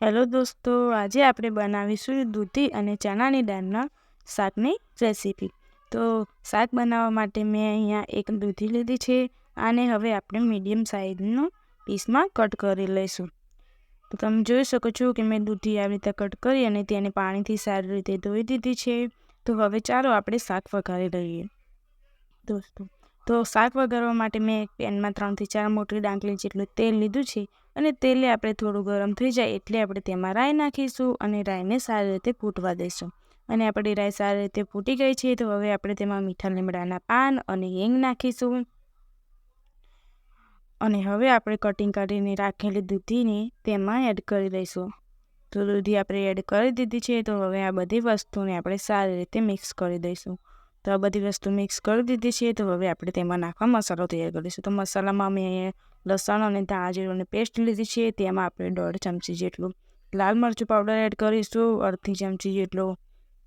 Hello દોસ્તો, આજે આપણે બનાવીશું દૂધી અને ચણાની દાળના શાકની રેસીપી। તો શાક બનાવવા માટે મેં અહીંયા એક દૂધી લીધી છે। આને હવે આપણે મીડિયમ સાઇઝનો પીસમાં કટ કરી લઈશું। તો તમે જોઈ શકો છો કે મેં દૂધી આવી રીતે કટ કરી અને તેને પાણીથી સારી રીતે ધોઈ દીધી છે। તો હવે ચાલો આપણે શાક વઘારી લઈએ દોસ્તો। તો શાક વઘારવા માટે મેં એક પેનમાં 3 થી 4 મોટી ડાંગલી જેટલું તેલ લીધું છે અને તેલ આપણે થોડું ગરમ થઈ જાય એટલે આપણે તેમાં રાઈ નાખીશું અને રાઈને સારી રીતે ફૂટવા દઈશું। અને આપણી રાઈ સારી રીતે ફૂટી ગઈ છે તો હવે આપણે તેમાં મીઠા લીમડાના પાન અને હિંગ નાખીશું અને હવે આપણે કટિંગ કરીને રાખેલી દૂધીને તેમાં એડ કરી દઈશું। તો દૂધી આપણે એડ કરી દીધી છે તો હવે આ બધી વસ્તુને આપણે સારી રીતે મિક્સ કરી દઈશું। તો આ બધી વસ્તુ મિક્સ કરી દીધી છે તો હવે આપણે તેમાં નાખવા મસાલો તૈયાર કરીશું। તો મસાલામાં મેં લસણ અને ધાણા જીરુંની પેસ્ટ લીધી છે। તેમાં આપણે 1.5 ચમચી જેટલું લાલ મરચું પાવડર એડ કરીશું, અડધી ચમચી જેટલો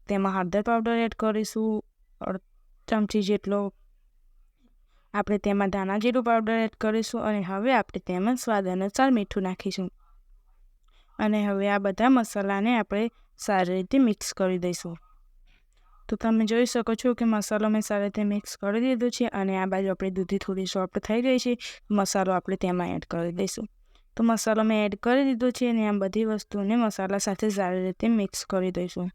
તેમાં હળદર પાવડર એડ કરીશું, અડધી ચમચી જેટલો આપણે તેમાં ધાણા જીરું પાવડર એડ કરીશું અને હવે આપણે તેમાં સ્વાદ અનુસાર મીઠું નાખીશું અને હવે આ બધા મસાલાને આપણે સારી રીતે મિક્સ કરી દઈશું। તો તમે જોઈ શકો છો કે મસાલો મેં સારી રીતે મિક્સ કરી દીધો છે અને આ બાજુ આપણી દૂધી થોડી સોફ્ટ થઈ ગઈ છે। મસાલો આપણે તેમાં એડ કરી દઈશું। તો મસાલો મેં એડ કરી દીધો છે અને આ બધી વસ્તુને મસાલા સાથે સારી રીતે મિક્સ કરી દઈશું।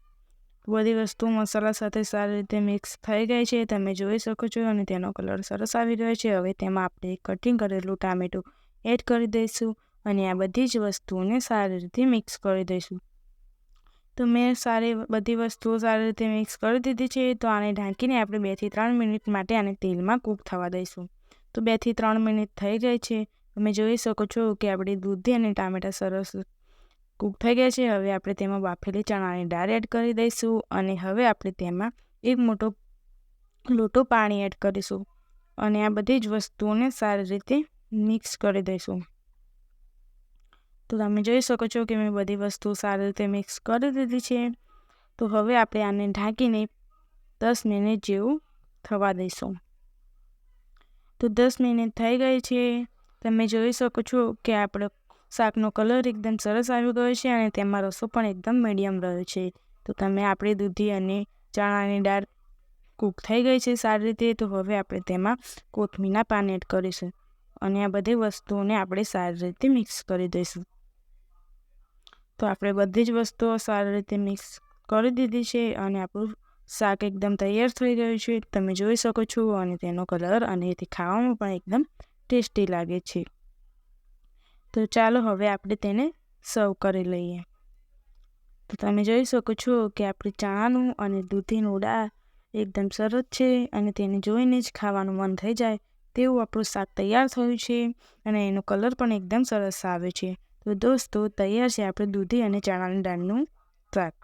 બધી વસ્તુ મસાલા સાથે સારી રીતે મિક્સ થઈ ગઈ છે, તમે જોઈ શકો છો અને તેનો કલર સરસ આવી રહ્યો છે। હવે તેમાં આપણે કટિંગ કરેલું ટામેટું એડ કરી દઈશું અને આ બધી જ વસ્તુઓને સારી રીતે મિક્સ કરી દઈશું। તો મેં બધી વસ્તુઓ સારી રીતે મિક્સ કરી દીધી છે। તો આને ઢાંકીને આપણે 2 થી 3 મિનિટ માટે આને તેલમાં કૂક થવા દઈશું। તો 2 થી 3 મિનિટ થઈ ગઈ છે, તમે જોઈ શકો છો કે આપણી દૂધી અને ટામેટાં સરસ કૂક થઈ ગયા છે। હવે આપણે તેમાં બાફેલી ચણાની દાળ એડ કરી દઈશું અને હવે આપણે તેમાં એક મોટો લોટો પાણી એડ કરીશું અને આ બધી જ વસ્તુઓને સારી રીતે મિક્સ કરી દઈશું। તો તમે જોઈ શકો છો કે મેં બધી વસ્તુ સારી રીતે મિક્સ કરી દીધી છે। તો હવે આપણે આને ઢાંકીને 10 મિનિટ જેવું થવા દઈશું। તો 10 મિનિટ થઈ ગઈ છે, તમે જોઈ શકો છો કે આપણો શાકનો કલર એકદમ સરસ આવી ગયો છે અને તેમાં રસો પણ એકદમ મીડિયમ રહ્યો છે। તો તમે આપણી દૂધી અને ચણાની દાળ કૂક થઈ ગઈ છે સારી રીતે। તો હવે આપણે તેમાં કોથમીરના પાન એડ કરીશું અને આ બધી વસ્તુઓને આપણે સારી રીતે મિક્સ કરી દઈશું। તો આપણે બધી જ વસ્તુઓ સારી રીતે મિક્સ કરી દીધી છે અને આપણું શાક એકદમ તૈયાર થઈ ગયું છે, તમે જોઈ શકો છો અને તેનો કલર અને તે ખાવામાં પણ એકદમ ટેસ્ટી લાગે છે। તો ચાલો હવે આપણે તેને સર્વ કરી લઈએ। તો તમે જોઈ શકો છો કે આપણી ચણાનું અને દૂધીનું દાળ એકદમ સરસ છે અને તેને જોઈને જ ખાવાનું મન થઈ જાય તેવું આપણું શાક તૈયાર થયું છે અને એનો કલર પણ એકદમ સરસ આવે છે। તો દોસ્તો તૈયાર છે આપણે દૂધી અને ચણાની દાળનું શાક।